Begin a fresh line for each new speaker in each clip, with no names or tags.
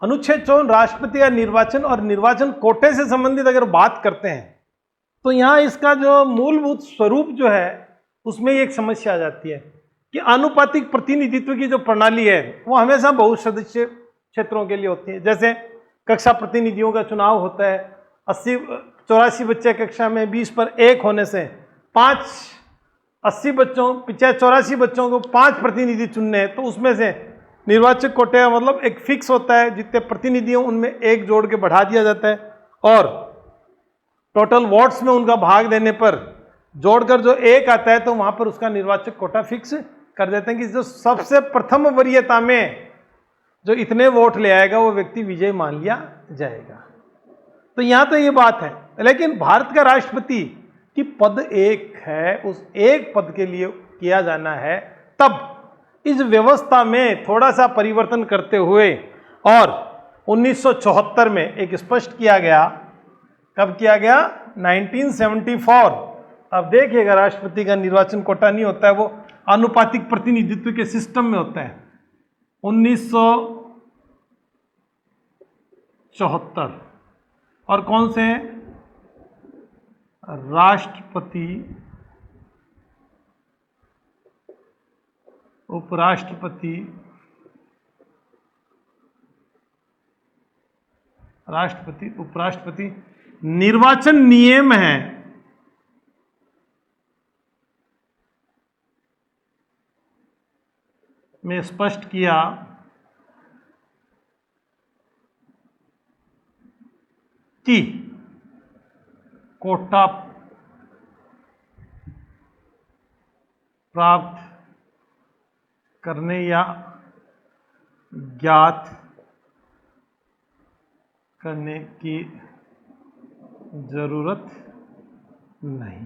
अनुच्छेद 54 राष्ट्रपति का निर्वाचन और निर्वाचन कोटे से संबंधित अगर बात करते हैं तो यहाँ इसका जो मूलभूत स्वरूप जो है उसमें एक समस्या आ जाती है कि आनुपातिक प्रतिनिधित्व की जो प्रणाली है वो हमेशा बहुसदस्यीय क्षेत्रों के लिए होती है। जैसे कक्षा प्रतिनिधियों का चुनाव होता है, 84 बच्चे कक्षा में 20 पर 1 होने से 84 बच्चों को 5 प्रतिनिधि चुनने हैं, तो उसमें से निर्वाचक कोटे का मतलब एक फिक्स होता है, जितने प्रतिनिधि हों उनमें 1 जोड़ के बढ़ा दिया जाता है और टोटल वोट्स में उनका भाग देने पर जोड़कर जो 1 आता है तो वहां पर उसका निर्वाचक कोटा फिक्स कर देते हैं कि जो सबसे प्रथम वरीयता में जो इतने वोट ले आएगा वो व्यक्ति विजय मान लिया जाएगा। तो यहां तो ये बात है, लेकिन भारत का राष्ट्रपति की पद एक है, उस एक पद के लिए किया जाना है। तब इस व्यवस्था में थोड़ा सा परिवर्तन करते हुए और 1974 में एक स्पष्ट किया गया। कब किया गया? 1974। अब देखिएगा, राष्ट्रपति का निर्वाचन कोटा नहीं होता है, वो आनुपातिक प्रतिनिधित्व के सिस्टम में होता है। 1974 और कौन से? राष्ट्रपति, उपराष्ट्रपति, राष्ट्रपति, उपराष्ट्रपति निर्वाचन नियम है में स्पष्ट किया कि कोटा प्राप्त करने या ज्ञात करने की जरूरत नहीं।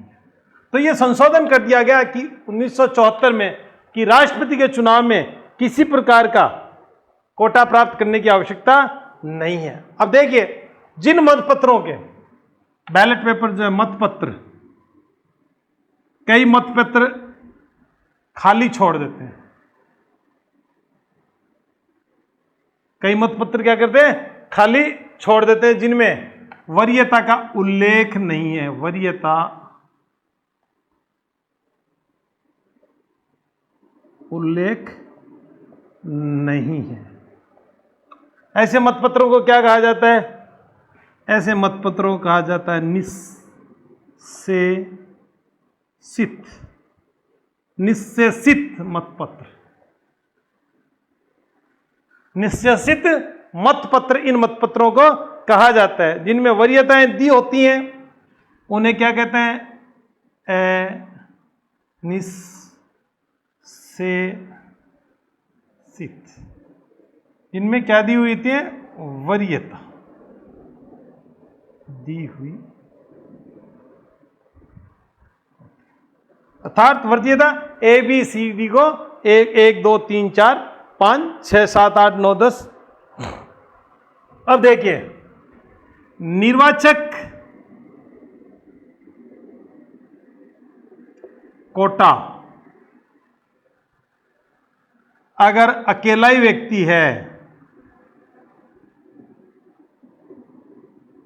तो यह संशोधन कर दिया गया कि 1974 में कि राष्ट्रपति के चुनाव में किसी प्रकार का कोटा प्राप्त करने की आवश्यकता नहीं है। अब देखिए, जिन मतपत्रों के बैलेट पेपर जो है मतपत्र, कई मतपत्र खाली छोड़ देते हैं, कई मतपत्र क्या करते हैं? खाली छोड़ देते हैं, जिनमें वरीयता का उल्लेख नहीं है, वरीयता उल्लेख नहीं है। ऐसे मतपत्रों को क्या कहा जाता है? ऐसे मतपत्रों को कहा जाता है निष्शेषित मतपत्र। निष्शेषित मतपत्र इन मतपत्रों को कहा जाता है जिनमें वरीयताएं दी होती हैं, उन्हें क्या कहते हैं? निष्शेषित। इनमें क्या दी हुई थी? वरीयता दी हुई, अर्थात वरीयता ABCD को 1 2 3 4 5 6 7 8 9 10। अब देखिए, निर्वाचक कोटा अगर अकेला ही व्यक्ति है,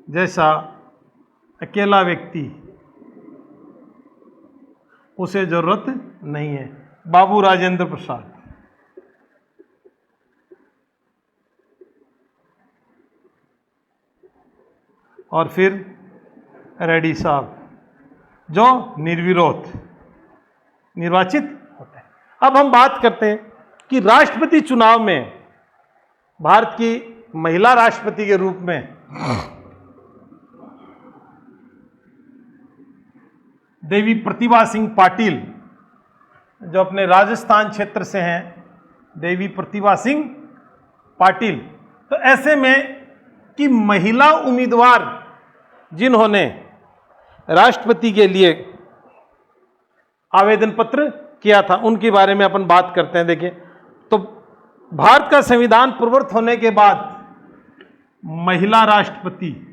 जैसा अकेला व्यक्ति, उसे जरूरत नहीं है। बाबू राजेंद्र प्रसाद, और फिर रेड्डी साहब जो निर्विरोध निर्वाचित होते हैं। अब हम बात करते हैं कि राष्ट्रपति चुनाव में भारत की महिला राष्ट्रपति के रूप में देवी प्रतिभा सिंह पाटिल, जो अपने राजस्थान क्षेत्र से हैं, देवी प्रतिभा सिंह पाटिल। तो ऐसे में कि महिला उम्मीदवार जिन्होंने राष्ट्रपति के लिए आवेदन पत्र किया था, उनके बारे में अपन बात करते हैं। देखिए, तो भारत का संविधान पूर्ववत होने के बाद महिला राष्ट्रपति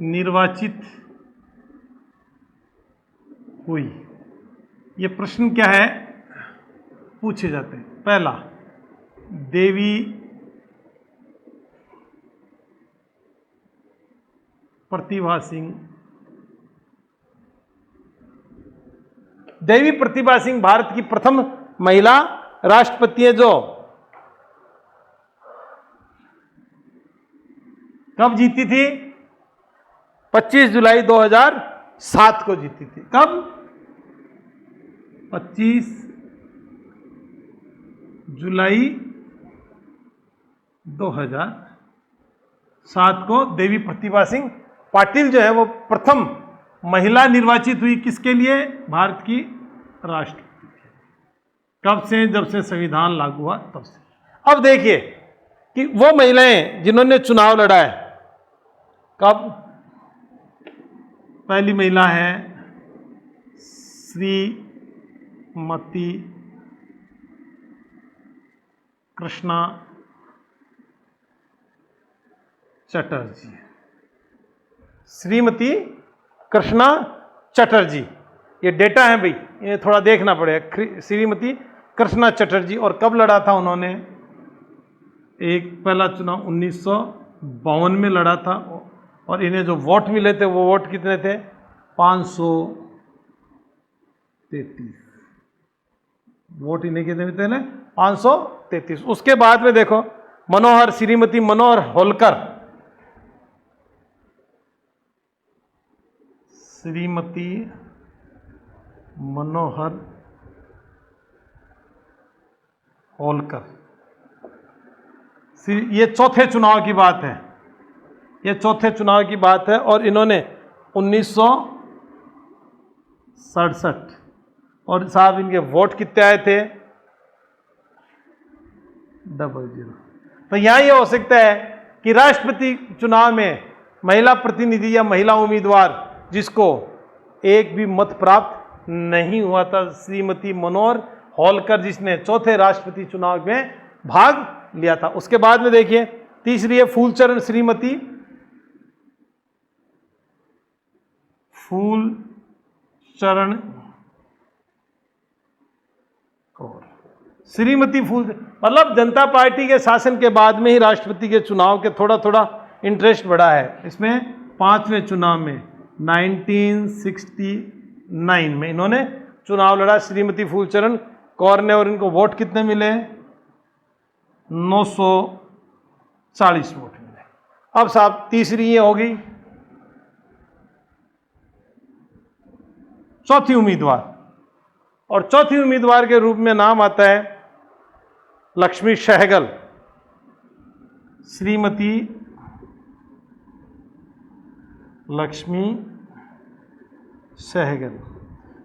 निर्वाचित हुई। ये प्रश्न क्या है पूछे जाते हैं। पहला, देवी प्रतिभा सिंह। देवी प्रतिभा सिंह भारत की प्रथम महिला राष्ट्रपति है जो कब जीती थी? 25 जुलाई 2007 को जीती थी। कब? 25 जुलाई 2007 को देवी प्रतिभा सिंह पाटिल जो है वो प्रथम महिला निर्वाचित हुई। किसके लिए? भारत की राष्ट्रपति। कब से? जब से संविधान लागू हुआ तब से। अब देखिए कि वो महिलाएं जिन्होंने चुनाव लड़ा है, कब? पहली महिला है श्रीमती कृष्णा चटर्जी। श्रीमती कृष्णा चटर्जी, ये डेटा है भाई, ये थोड़ा देखना पड़ेगा। श्रीमती कृष्णा चटर्जी। और कब लड़ा था उन्होंने? एक पहला चुनाव 1952 में लड़ा था। और इन्हें जो वोट मिले थे वो वोट कितने थे? 533 वोट इन्हें कितने मिलते हैं? 533। उसके बाद में देखो मनोहर, श्रीमती मनोहर होलकर, श्रीमती मनोहर होलकर, ये चौथे चुनाव की बात है। ये चौथे चुनाव की बात है। और इन्होंने 1967, और साहब इनके वोट कितने आए थे? 00। तो यहां ये हो सकता है कि राष्ट्रपति चुनाव में महिला प्रतिनिधि या महिला उम्मीदवार जिसको एक भी मत प्राप्त नहीं हुआ था, श्रीमती मनोहर होलकर, जिसने चौथे राष्ट्रपति चुनाव में भाग लिया था। उसके बाद में देखिए तीसरी है फूलचरण, श्रीमती फूलचरण कौर। श्रीमती फूल मतलब जनता पार्टी के शासन के बाद में ही राष्ट्रपति के चुनाव के थोड़ा थोड़ा इंटरेस्ट बढ़ा है। इसमें 5वें चुनाव में 1969 में इन्होंने चुनाव लड़ा, श्रीमती फूलचरण कौर ने। और इनको वोट कितने मिले? 940 वोट मिले। अब साहब तीसरी ये हो गई। चौथी उम्मीदवार, और चौथी उम्मीदवार के रूप में नाम आता है लक्ष्मी सहगल, श्रीमती लक्ष्मी सहगल।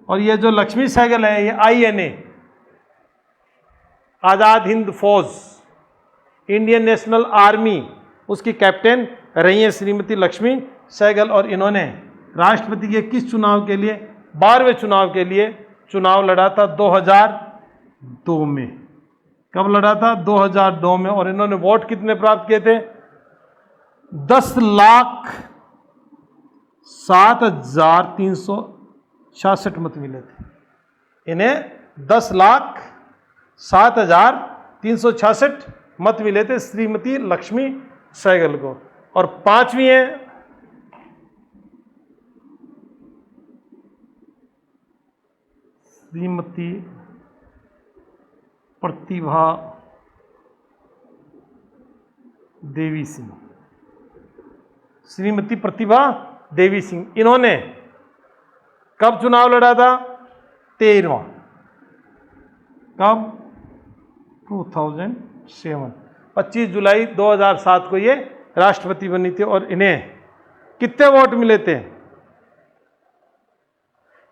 और ये जो लक्ष्मी सहगल है ये INA, आजाद हिंद फौज, इंडियन नेशनल आर्मी, उसकी कैप्टन रही है श्रीमती लक्ष्मी सहगल। और इन्होंने राष्ट्रपति के किस चुनाव के लिए? 12वें चुनाव के लिए चुनाव लड़ा था 2002 में। कब लड़ा था? 2002 में। और इन्होंने वोट कितने प्राप्त किए थे? 10,07,366 मत मिले थे। इन्हें 10,07,366 मत मिले थे श्रीमती लक्ष्मी सहगल को। और पांचवी है श्रीमती प्रतिभा देवी सिंह। श्रीमती प्रतिभा देवी सिंह, इन्होंने कब चुनाव लड़ा था? 13वां। कब? 2007, 25 जुलाई 2007 को ये राष्ट्रपति बनी थी। और इन्हें कितने वोट मिले थे?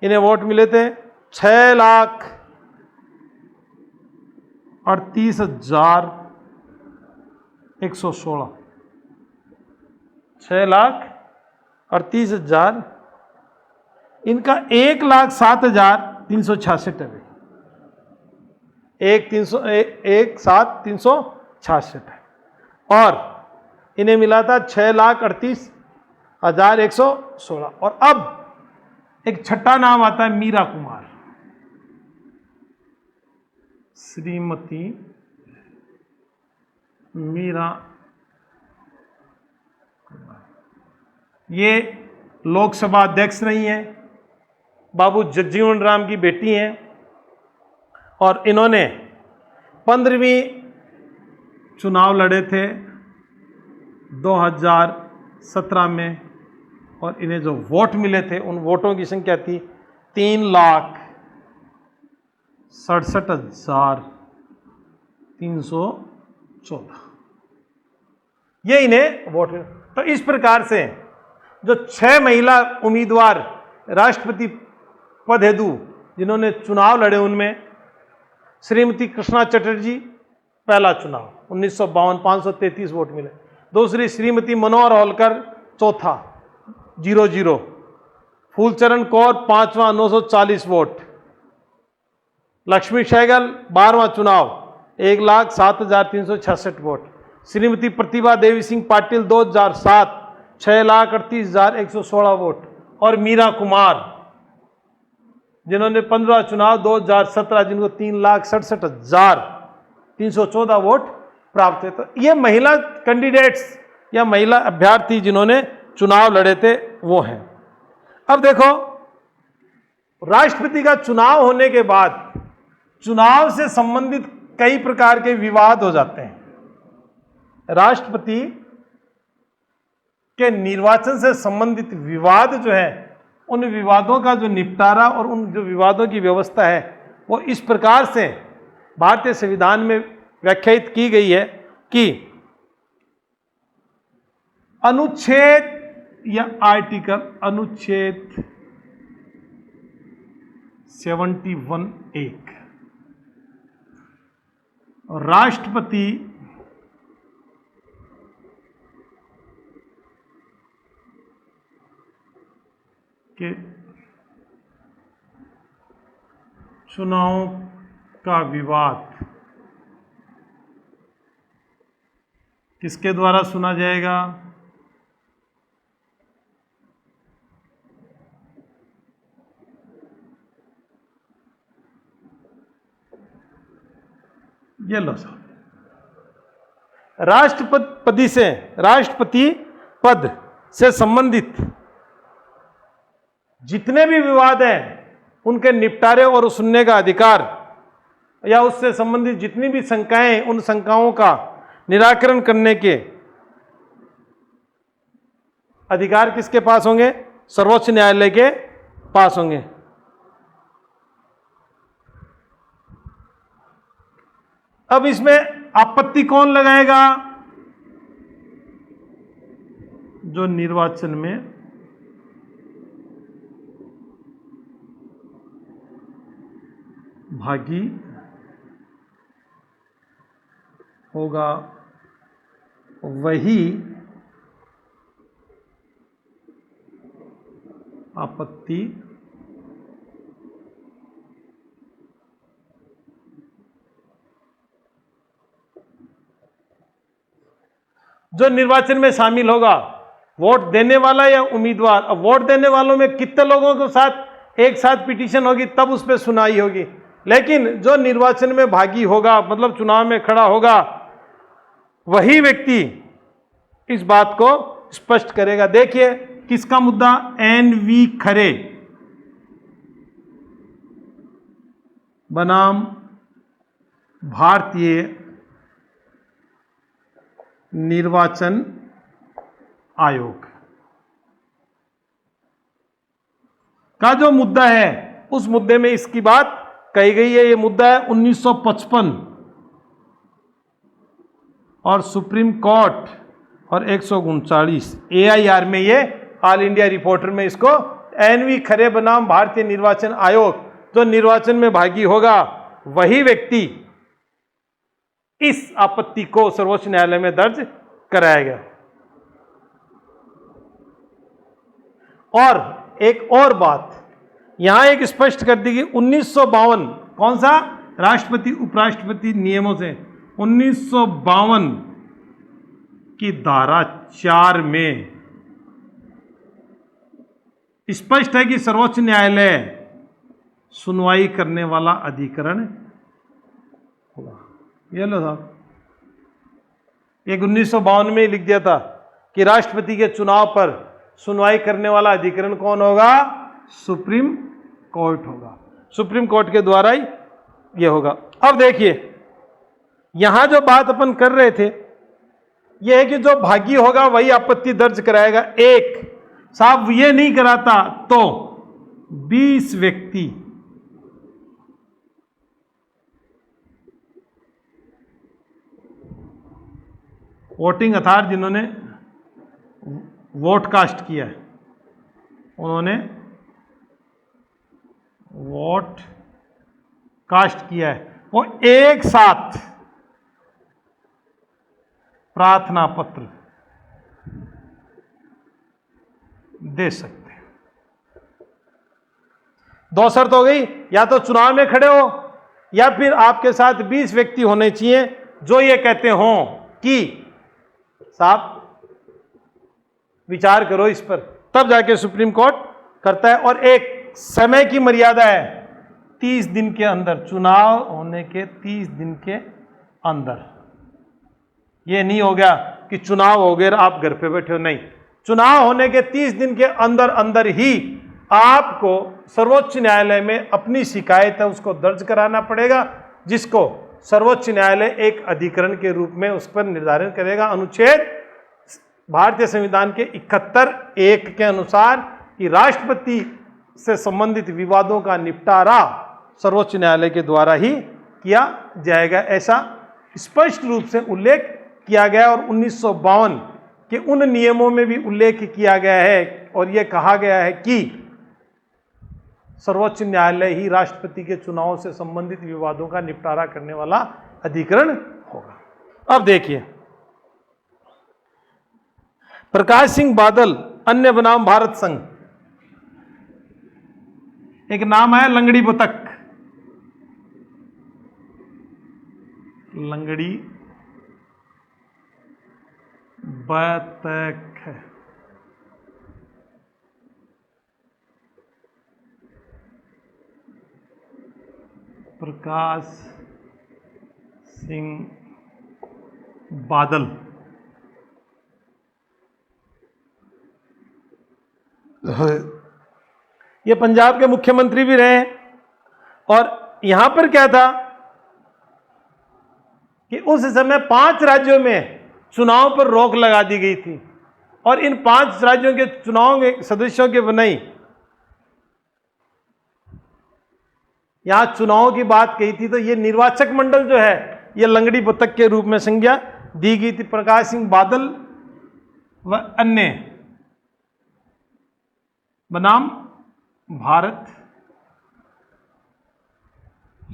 इन्हें वोट मिले थे 6,38,116। 6,38,000। इनका 1,07,366 है। 1,07,366 है। और इन्हें मिला था 6,38,116। और अब एक छठा नाम आता है मीरा कुमार। श्रीमती मीरा, ये लोकसभा अध्यक्ष रही हैं, बाबू जगजीवन राम की बेटी हैं, और इन्होंने 15वीं चुनाव लड़े थे 2017 में, और इन्हें जो वोट मिले थे उन वोटों की संख्या थी 3,67,314। ये इन्हें वोट मिले। तो इस प्रकार से जो 6 महिला उम्मीदवार राष्ट्रपति पद हेतु जिन्होंने चुनाव लड़े, उनमें श्रीमती कृष्णा चटर्जी पहला चुनाव 1952, 533 वोट मिले। दूसरी श्रीमती मनोहर होलकर चौथा 00, फूलचरण कौर पांचवा 940 वोट, लक्ष्मी सहगल 12वां चुनाव 1,07,366 वोट, श्रीमती प्रतिभा देवी सिंह पाटिल 2007 6,38,116 वोट, और मीरा कुमार जिन्होंने 15 चुनाव 2017 जिनको 3,67,314 वोट प्राप्त हुए। तो ये महिला कैंडिडेट्स या महिला अभ्यर्थी जिन्होंने चुनाव लड़े थे वो हैं। अब देखो, राष्ट्रपति का चुनाव होने के बाद चुनाव से संबंधित कई प्रकार के विवाद हो जाते हैं। राष्ट्रपति के निर्वाचन से संबंधित विवाद जो है, उन विवादों का जो निपटारा और उन जो विवादों की व्यवस्था है वो इस प्रकार से भारतीय संविधान में व्याख्यायित की गई है कि अनुच्छेद या आर्टिकल अनुच्छेद 71(1) राष्ट्रपति के चुनाव का विवाद किसके द्वारा सुना जाएगा? ये लो साहब, राष्ट्रपति पद से संबंधित जितने भी विवाद हैं उनके निपटारे और सुनने का अधिकार, या उससे संबंधित जितनी भी शंकाएं, उन शंकाओं का निराकरण करने के अधिकार किसके पास होंगे? सर्वोच्च न्यायालय के पास होंगे। अब इसमें आपत्ति कौन लगाएगा? जो निर्वाचन में भागी होगा वही आपत्ति जो निर्वाचन में शामिल होगा, वोट देने वाला या उम्मीदवार। अब वोट देने वालों में कितने लोगों के साथ एक साथ पिटीशन होगी तब उस पर सुनाई होगी, लेकिन जो निर्वाचन में भागी होगा, मतलब चुनाव में खड़ा होगा, वही व्यक्ति इस बात को स्पष्ट करेगा। देखिए किसका मुद्दा? एन.वी. खरे बनाम भारतीय निर्वाचन आयोग का जो मुद्दा है, उस मुद्दे में इसकी बात कही गई है। ये मुद्दा है 1955 और सुप्रीम कोर्ट और 139 AIR में, ये ऑल इंडिया रिपोर्टर में इसको एन.वी. खरे बनाम भारतीय निर्वाचन आयोग, जो निर्वाचन में भागी होगा वही व्यक्ति इस आपत्ति को सर्वोच्च न्यायालय में दर्ज कराया गया। और एक और बात यहां एक स्पष्ट कर दी कि 1952 कौन सा? राष्ट्रपति उपराष्ट्रपति नियमों से 1952 की धारा 4 में स्पष्ट है कि सर्वोच्च न्यायालय सुनवाई करने वाला अधिकरण होगा। ये लो साहब, एक 1952 में ही लिख दिया था कि राष्ट्रपति के चुनाव पर सुनवाई करने वाला अधिकरण कौन होगा? सुप्रीम कोर्ट होगा। सुप्रीम कोर्ट के द्वारा ही ये होगा। अब देखिए, यहां जो बात अपन कर रहे थे, यह है कि जो भागी होगा वही आपत्ति दर्ज कराएगा। एक साहब ये नहीं कराता तो 20 व्यक्ति वोटिंग अथॉरिटी जिन्होंने वोट कास्ट किया है, उन्होंने वोट कास्ट किया है, वो एक साथ प्रार्थना पत्र दे सकते हैं। दो शर्त हो गई, या तो चुनाव में खड़े हो या फिर आपके साथ 20 व्यक्ति होने चाहिए जो ये कहते हों कि साहब विचार करो इस पर, तब जाके सुप्रीम कोर्ट करता है। और एक समय की मर्यादा है 30 दिन के अंदर, चुनाव होने के 30 दिन के अंदर। ये नहीं हो गया कि चुनाव हो गए आप घर पे बैठे हो, नहीं, चुनाव होने के 30 दिन के अंदर अंदर ही आपको सर्वोच्च न्यायालय में अपनी शिकायत है उसको दर्ज कराना पड़ेगा, जिसको सर्वोच्च न्यायालय एक अधिकरण के रूप में उस पर निर्धारण करेगा। अनुच्छेद भारतीय संविधान के 71(1) के अनुसार कि राष्ट्रपति से संबंधित विवादों का निपटारा सर्वोच्च न्यायालय के द्वारा ही किया जाएगा, ऐसा स्पष्ट रूप से उल्लेख किया गया। और 1952 के उन नियमों में भी उल्लेख किया गया है और यह कहा गया है कि सर्वोच्च न्यायालय ही राष्ट्रपति के चुनाव से संबंधित विवादों का निपटारा करने वाला अधिकरण होगा। अब देखिए, प्रकाश सिंह बादल, अन्य बनाम भारत संघ, एक नाम है लंगड़ी बतख। लंगड़ी बतख, प्रकाश सिंह बादल ये पंजाब के मुख्यमंत्री भी रहे। और यहां पर क्या था कि उस समय 5 राज्यों में चुनाव पर रोक लगा दी गई थी और इन 5 राज्यों के चुनाव के सदस्यों के बनाई यहां चुनाव की बात कही थी। तो ये निर्वाचक मंडल जो है ये लंगड़ी बतख के रूप में संज्ञा दी गई थी। प्रकाश सिंह बादल व अन्य बनाम भारत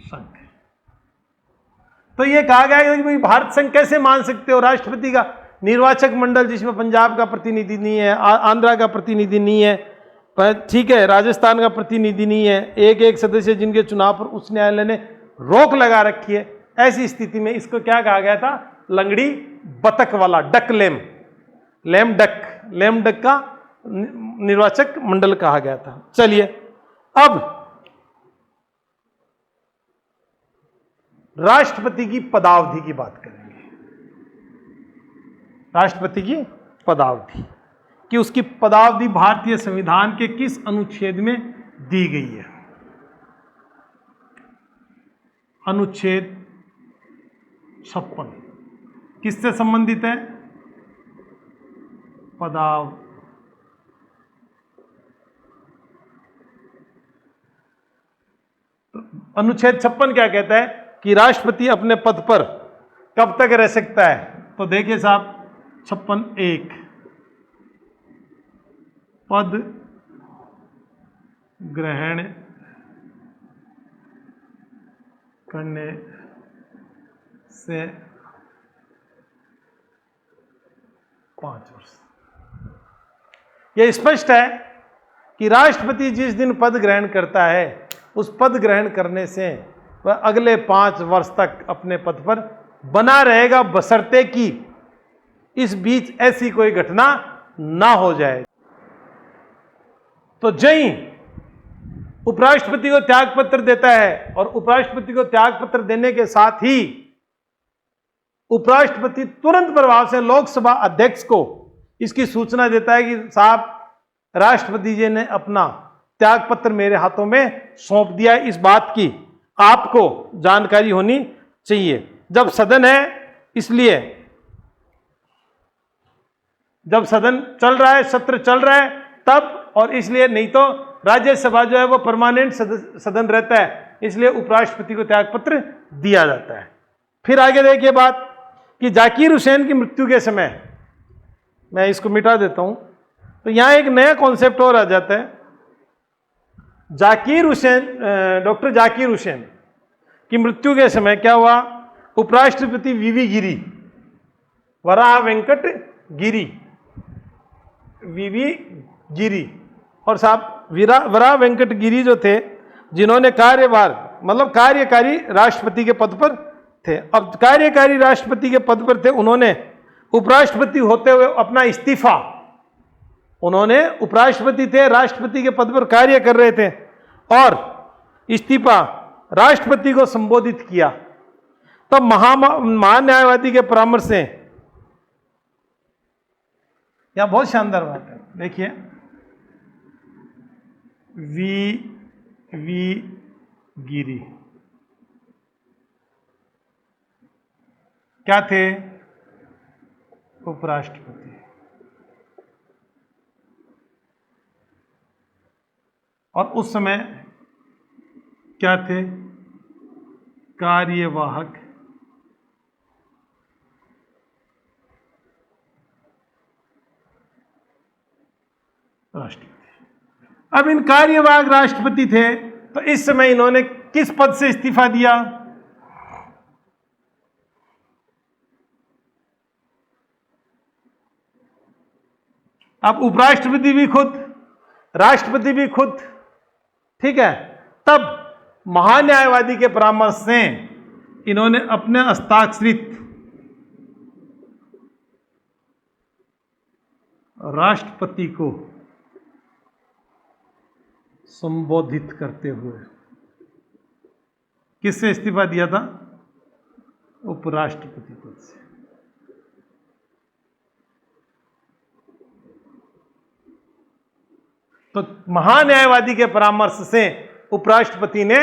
संघ। तो ये कहा गया कि भाई भारत संघ कैसे मान सकते हो? राष्ट्रपति का निर्वाचक मंडल जिसमें पंजाब का प्रतिनिधि नहीं है, आंध्रा का प्रतिनिधि नहीं है, ठीक है, राजस्थान का प्रतिनिधि नहीं है, एक सदस्य जिनके चुनाव पर उच्च न्यायालय ने रोक लगा रखी है, ऐसी स्थिति में इसको क्या कहा गया था? लंगड़ी बतख वाला, डक लेम, लेम डक का निर्वाचक मंडल कहा गया था। चलिए अब राष्ट्रपति की पदावधि की बात करेंगे। राष्ट्रपति की पदावधि कि उसकी पदावधि भारतीय संविधान के किस अनुच्छेद में दी गई है? अनुच्छेद 56 किससे संबंधित है? पदावधि। अनुच्छेद 56 क्या कहता है कि राष्ट्रपति अपने पद पर कब तक रह सकता है? तो देखिए साहब, 56(1) पद ग्रहण करने से 5 वर्ष। यह स्पष्ट है कि राष्ट्रपति जिस दिन पद ग्रहण करता है उस पद ग्रहण करने से वह अगले 5 वर्ष तक अपने पद पर बना रहेगा, बशर्ते कि इस बीच ऐसी कोई घटना ना हो जाए। तो जई उपराष्ट्रपति को त्याग पत्र देता है और उपराष्ट्रपति को त्याग पत्र देने के साथ ही उपराष्ट्रपति तुरंत प्रभाव से लोकसभा अध्यक्ष को इसकी सूचना देता है कि साहब, राष्ट्रपति जी ने अपना त्याग पत्र मेरे हाथों में सौंप दिया है, इस बात की आपको जानकारी होनी चाहिए। जब सदन है, इसलिए जब सदन चल रहा है, सत्र चल रहा है तब, और इसलिए नहीं तो राज्यसभा जो है वो परमानेंट सदन रहता है, इसलिए उपराष्ट्रपति को त्याग पत्र दिया जाता है। फिर आगे देखिए बात कि जाकिर हुसैन की मृत्यु के समय, मैं इसको मिटा देता हूं, तो यहां एक नया कॉन्सेप्ट और आ जाता है। जाकिर हुसैन, डॉक्टर जाकिर हुसैन की मृत्यु के समय क्या हुआ, उपराष्ट्रपति वीवी गिरी, वराह वेंकट गिरी, वीवी गिरी और साहब वराह वेंकट गिरी जो थे, जिन्होंने कार्यभार मतलब कार्यकारी राष्ट्रपति के पद पर थे। अब कार्यकारी राष्ट्रपति के पद पर थे, उन्होंने उपराष्ट्रपति होते हुए अपना इस्तीफा, उन्होंने उपराष्ट्रपति थे, राष्ट्रपति के पद पर कार्य कर रहे थे और इस्तीफा राष्ट्रपति को संबोधित किया। तब महान न्यायवादी के परामर्श से, यहां बहुत शानदार बात है, देखिए, वी गिरी क्या थे, उपराष्ट्रपति, और उस समय क्या थे, कार्यवाहक राष्ट्रपति। अब इन कार्यवाहक राष्ट्रपति थे, तो इस समय इन्होंने किस पद से इस्तीफा दिया, अब उपराष्ट्रपति भी खुद, राष्ट्रपति भी खुद, ठीक है। तब महान्यायवादी के परामर्श से इन्होंने अपने हस्ताक्षरित राष्ट्रपति को संबोधित करते हुए किससे इस्तीफा दिया था, उपराष्ट्रपति पद से। तो महान्यायवादी के परामर्श से उपराष्ट्रपति ने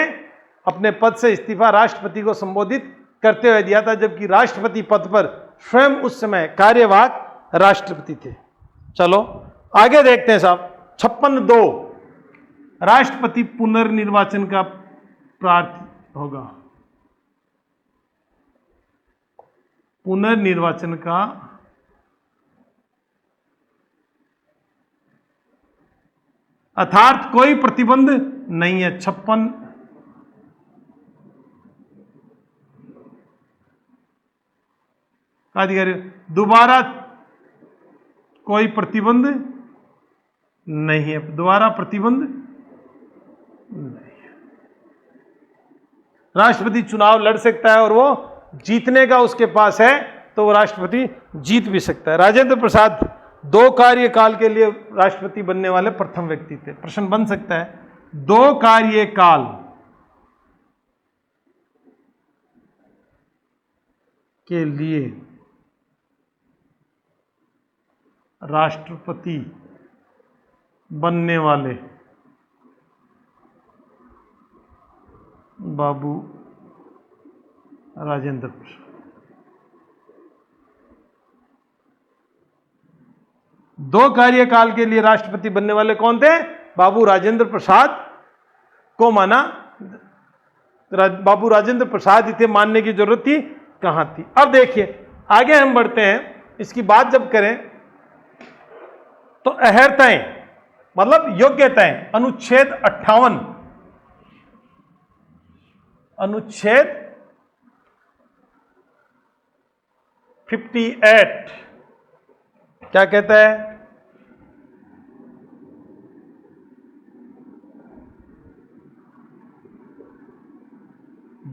अपने पद से इस्तीफा राष्ट्रपति को संबोधित करते हुए दिया था, जबकि राष्ट्रपति पद पर स्वयं उस समय कार्यवाहक राष्ट्रपति थे। चलो आगे देखते हैं साहब। 56(2) राष्ट्रपति पुनर्निर्वाचन का प्रार्थ होगा, पुनर्निर्वाचन का अर्थात कोई प्रतिबंध नहीं है। 56 अधिकारी, दोबारा कोई प्रतिबंध नहीं है, दोबारा प्रतिबंध नहीं है। राष्ट्रपति चुनाव लड़ सकता है और वो जीतने का उसके पास है, तो वो राष्ट्रपति जीत भी सकता है। राजेंद्र प्रसाद 2 कार्यकाल के लिए राष्ट्रपति बनने वाले प्रथम व्यक्ति थे। प्रश्न बन सकता है, 2 कार्यकाल के लिए राष्ट्रपति बनने वाले बाबू राजेंद्र प्रसाद। 2 कार्यकाल के लिए राष्ट्रपति बनने वाले कौन थे? बाबू राजेंद्र प्रसाद को माना, बाबू राजेंद्र प्रसाद ही थे, मानने की जरूरत थी कहां थी। अब देखिए आगे हम बढ़ते हैं। इसकी बात जब करें तो अहर्ताएं मतलब योग्यताएं, अनुच्छेद 58, अनुच्छेद 58 क्या कहता है?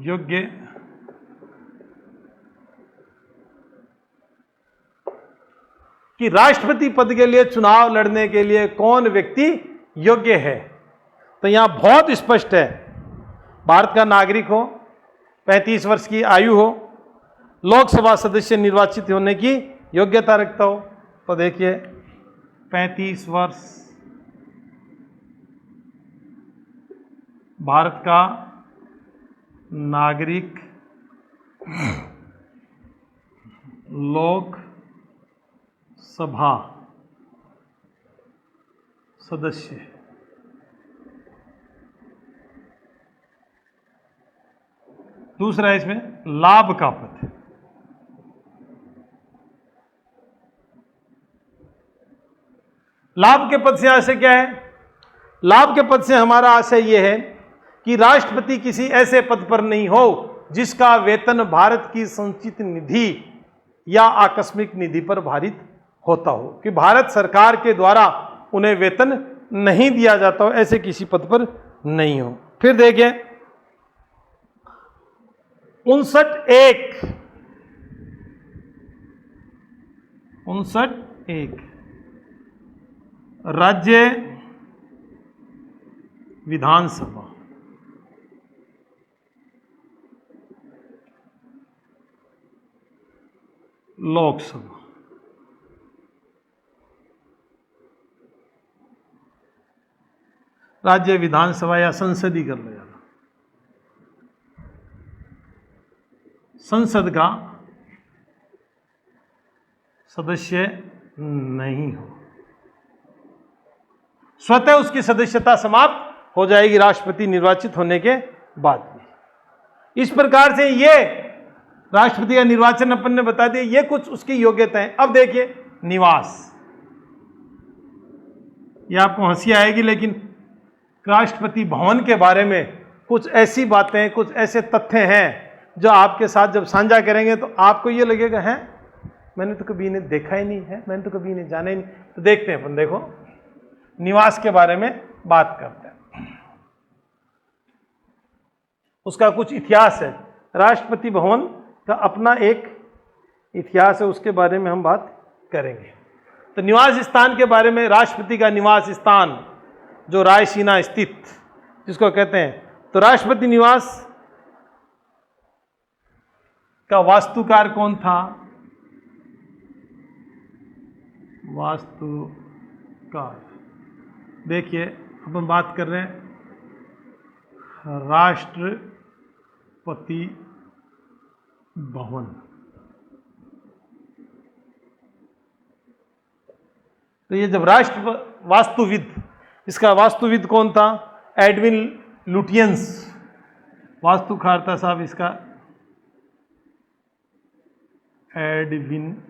योग्य कि राष्ट्रपति पद के लिए चुनाव लड़ने के लिए कौन व्यक्ति योग्य है। तो यहां बहुत स्पष्ट है, भारत का नागरिक हो, 35 वर्ष की आयु हो, लोकसभा सदस्य निर्वाचित होने की योग्यता रखता हो। तो देखिए 35 वर्ष, भारत का नागरिक, लोकसभा सदस्य। दूसरा है इसमें लाभ का पद। लाभ के पद से आशय क्या है? लाभ के पद से हमारा आशय यह है कि राष्ट्रपति किसी ऐसे पद पर नहीं हो जिसका वेतन भारत की संचित निधि या आकस्मिक निधि पर भारित होता हो, कि भारत सरकार के द्वारा उन्हें वेतन नहीं दिया जाता हो, ऐसे किसी पद पर नहीं हो। फिर देखें 59(1) राज्य विधानसभा, लोकसभा। राज्य विधानसभा या संसद ही कर लो यार, संसद का सदस्य नहीं हो, स्वतः उसकी सदस्यता समाप्त हो जाएगी राष्ट्रपति निर्वाचित होने के बाद भी। इस प्रकार से ये राष्ट्रपति का निर्वाचन अपन ने बता दिया, ये कुछ उसकी योग्यताएं। अब देखिए निवास, ये आपको हंसी आएगी, लेकिन राष्ट्रपति भवन के बारे में कुछ ऐसी बातें, कुछ ऐसे तथ्य हैं जो आपके साथ जब साझा करेंगे तो आपको ये लगेगा है मैंने तो कभी इन्हें देखा ही नहीं है, मैंने तो कभी इन्हें जाना ही नहीं। तो देखते हैं अपन, देखो निवास के बारे में बात करते हैं। उसका कुछ इतिहास है, राष्ट्रपति भवन का अपना एक इतिहास है, उसके बारे में हम बात करेंगे। तो निवास स्थान के बारे में, राष्ट्रपति का निवास स्थान जो रायसीना स्थित जिसको कहते हैं, तो राष्ट्रपति निवास का वास्तुकार कौन था? वास्तुकार, देखिए अपन बात कर रहे हैं राष्ट्रपति भवन। तो ये जब वास्तुविद, इसका वास्तुविद कौन था? एडविन लुटियंस वास्तुकार था साहब इसका, एडविन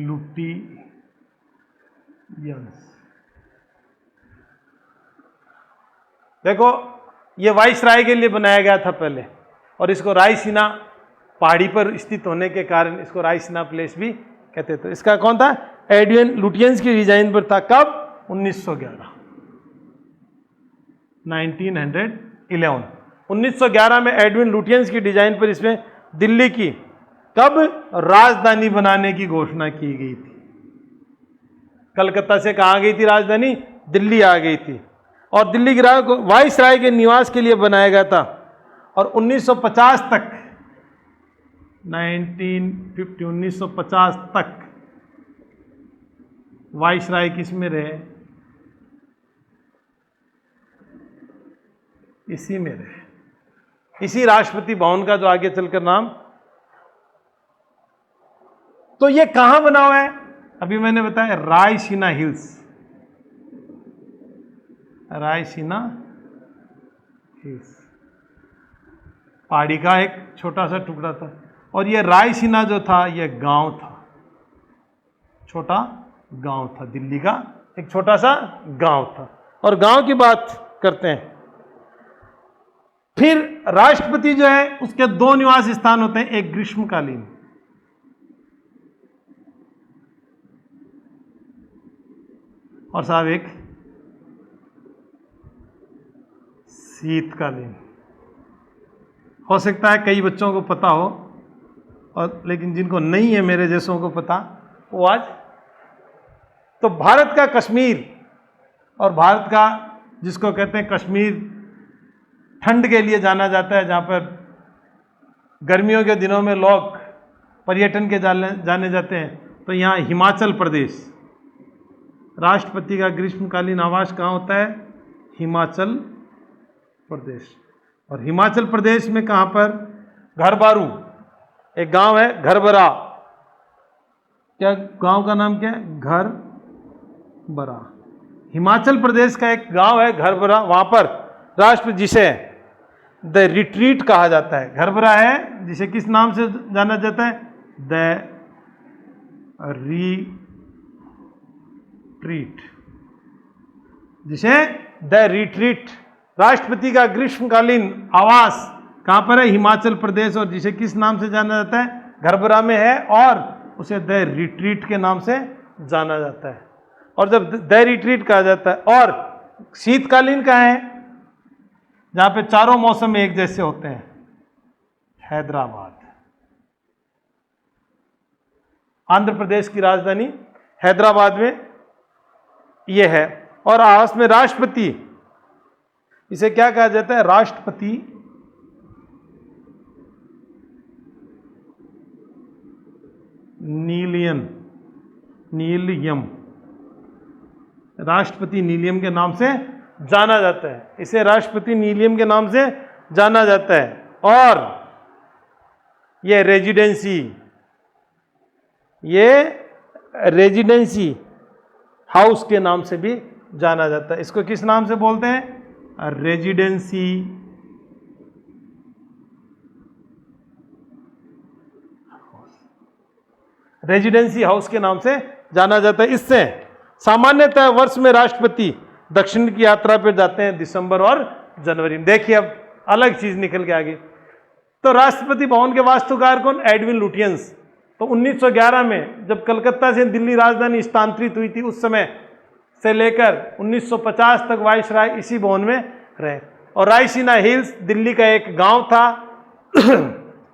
लुटियंस। देखो ये वाइसराय के लिए बनाया गया था पहले, और इसको रायसीना पहाड़ी पर स्थित होने के कारण इसको रायसीना प्लेस भी कहते थे। इसका कौन था? एडविन लुटियंस की डिजाइन पर था। कब? 1911, 1911। 1911 में एडविन लुटियंस की डिजाइन पर इसमें दिल्ली की कब राजधानी बनाने की घोषणा की गई थी। कलकत्ता से कहाँ गई थी राजधानी? दिल्ली आ गई थी, और दिल्ली की वाइसराय के निवास के लिए बनाया गया था। और 1950 तक, 1950 तक वाइसराय किस में रहे? इसी में रहे, इसी राष्ट्रपति भवन का जो आगे चलकर नाम। तो ये कहां बना हुआ है? अभी मैंने बताया रायसीना हिल्स, रायसीना हिल्स पहाड़ी का एक छोटा सा टुकड़ा था। और ये रायसीना जो था ये गांव था, छोटा गांव था, दिल्ली का एक छोटा सा गांव था। और गांव की बात करते हैं। फिर राष्ट्रपति जो है उसके दो निवास स्थान होते हैं, एक ग्रीष्मकालीन, और साहब एक शीतकालीन। हो सकता है कई बच्चों को पता हो, और लेकिन जिनको नहीं है मेरे जैसों को पता, वो आज तो भारत का कश्मीर और भारत का जिसको कहते हैं कश्मीर ठंड के लिए जाना जाता है, जहाँ पर गर्मियों के दिनों में लोग पर्यटन के जाने जाते हैं, तो यहाँ हिमाचल प्रदेश, राष्ट्रपति का ग्रीष्मकालीन आवास कहाँ होता है? हिमाचल प्रदेश। और हिमाचल प्रदेश में कहाँ पर? घरबारू, एक गांव है घरबरा। क्या गांव का नाम क्या है? घरबरा। हिमाचल प्रदेश का एक गांव है घरबरा, वहां पर राष्ट्रपति, जिसे द रिट्रीट कहा जाता है, घरबरा है जिसे किस नाम से जाना जाता है? द रिट्रीट, जिसे द रिट्रीट, राष्ट्रपति का ग्रीष्मकालीन आवास कहां पर है? हिमाचल प्रदेश, और जिसे किस नाम से जाना जाता है? घरबरा में है, और उसे द रिट्रीट के नाम से जाना जाता है। और जब द रिट्रीट कहा जाता है, और शीतकालीन कहाँ है? जहां पे चारों मौसम एक जैसे होते हैं, हैदराबाद। आंध्र प्रदेश की राजधानी हैदराबाद में यह है। और आवास में राष्ट्रपति, इसे क्या कहा जाता है? राष्ट्रपति नीलियम, राष्ट्रपति नीलियम के नाम से जाना जाता है। इसे राष्ट्रपति नीलियम के नाम से जाना जाता है। और यह रेजिडेंसी हाउस के नाम से भी जाना जाता है। इसको किस नाम से बोलते हैं? रेजिडेंसी हाउस के नाम से जाना जाता है। इससे सामान्यतः वर्ष में राष्ट्रपति दक्षिण की यात्रा पर जाते हैं, दिसंबर और जनवरी में। देखिए अब अलग चीज निकल के आ गई। तो राष्ट्रपति भवन के वास्तुकार कौन? Edwin Lutyens. तो 1911 में जब कलकत्ता से दिल्ली राजधानी स्थानांतरित हुई थी, उस समय से लेकर 1950 तक वायसराय इसी भवन में रहे। और रायसीना हिल्स दिल्ली का एक गांव था।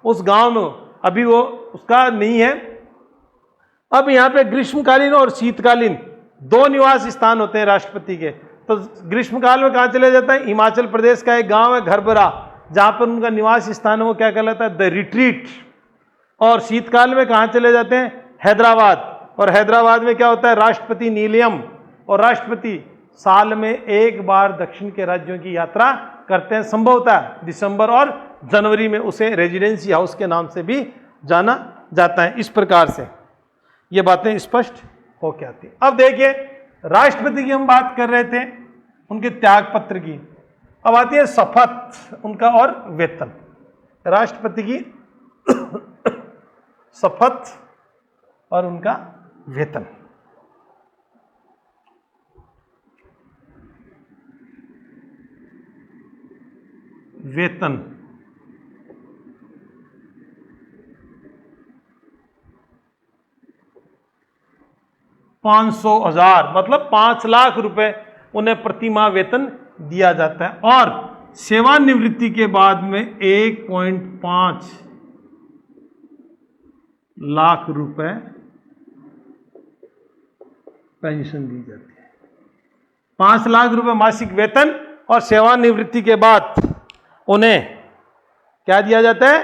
उस गांव में अभी वो उसका नहीं है। अब यहाँ पे ग्रीष्मकालीन और शीतकालीन दो निवास स्थान होते हैं राष्ट्रपति के। तो ग्रीष्मकाल में कहाँ चले जाता है? हिमाचल प्रदेश का एक गांव है घरबरा, जहाँ पर उनका निवास स्थान है, वो क्या कहलाता है? The retreat. और शीतकाल में कहाँ चले जाते हैं? हैदराबाद। और हैदराबाद में क्या होता है? राष्ट्रपति नीलियम। और राष्ट्रपति साल में एक बार दक्षिण के राज्यों की यात्रा करते हैं, संभवतः दिसंबर और जनवरी में। उसे रेजिडेंसी हाउस के नाम से भी जाना जाता है। इस प्रकार से ये बातें स्पष्ट हो के आती। अब देखिए, राष्ट्रपति की हम बात कर रहे थे, उनके त्याग पत्र की। अब आती है शपथ उनका और वेतन। राष्ट्रपति की शपथ और उनका वेतन। वेतन 500,000 मतलब 5 लाख रुपए उन्हें प्रति माह वेतन दिया जाता है। और सेवानिवृत्ति के बाद में 1.5 लाख रुपए पेंशन दी जाती है। 5 लाख रुपए मासिक वेतन और सेवानिवृत्ति के बाद उन्हें क्या दिया जाता है?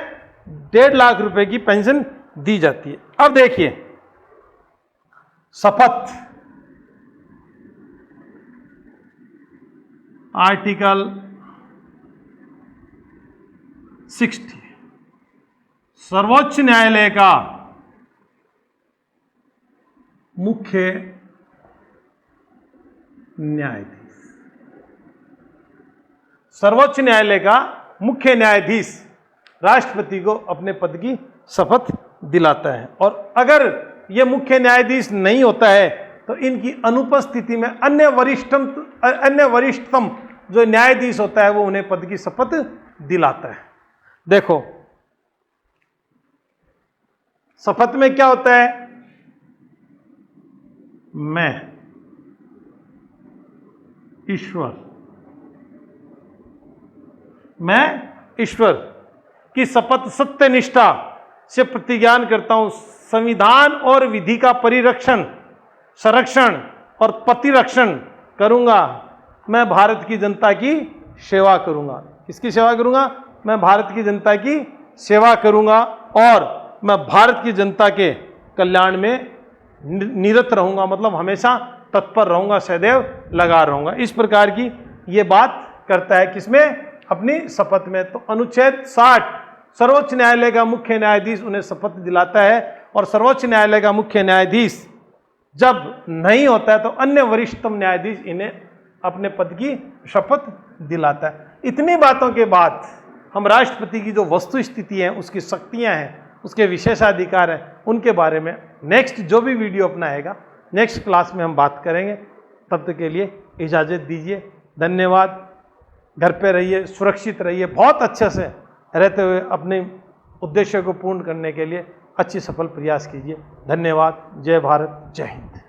1.5 लाख रुपए की पेंशन दी जाती है। अब देखिए, शपथ आर्टिकल 60, सर्वोच्च न्यायालय का मुख्य न्यायाधीश, सर्वोच्च न्यायालय का मुख्य न्यायाधीश राष्ट्रपति को अपने पद की शपथ दिलाता है। और अगर यह मुख्य न्यायाधीश नहीं होता है तो इनकी अनुपस्थिति में अन्य वरिष्ठतम जो न्यायाधीश होता है वो उन्हें पद की शपथ दिलाता है। देखो, शपथ में क्या होता है? मैं ईश्वर की शपथ सत्यनिष्ठा से प्रतिज्ञान करता हूं, संविधान और विधि का परिरक्षण, संरक्षण और प्रतिरक्षण करूंगा, मैं भारत की जनता की सेवा करूंगा। किसकी सेवा करूंगा? मैं भारत की जनता की सेवा करूंगा और मैं भारत की जनता के कल्याण में निरत रहूंगा, मतलब हमेशा तत्पर रहूंगा, सदैव लगा रहूंगा। इस प्रकार की ये बात करता है किसमें? अपनी शपथ में। तो अनुच्छेद 60 सर्वोच्च न्यायालय का मुख्य न्यायाधीश उन्हें शपथ दिलाता है और सर्वोच्च न्यायालय का मुख्य न्यायाधीश जब नहीं होता है तो अन्य वरिष्ठतम न्यायाधीश इन्हें अपने पद की शपथ दिलाता है। इतनी बातों के बाद हम राष्ट्रपति की जो वस्तु स्थिति है, उसकी शक्तियां हैं, उसके विशेषाधिकार हैं, उनके बारे में नेक्स्ट जो भी वीडियो अपना आएगा नेक्स्ट क्लास में हम बात करेंगे। तब तक के लिए इजाज़त दीजिए। धन्यवाद। घर पे रहिए, सुरक्षित रहिए, बहुत अच्छे से रहते हुए अपने उद्देश्य को पूर्ण करने के लिए अच्छी सफल प्रयास कीजिए। धन्यवाद। जय भारत, जय हिंद।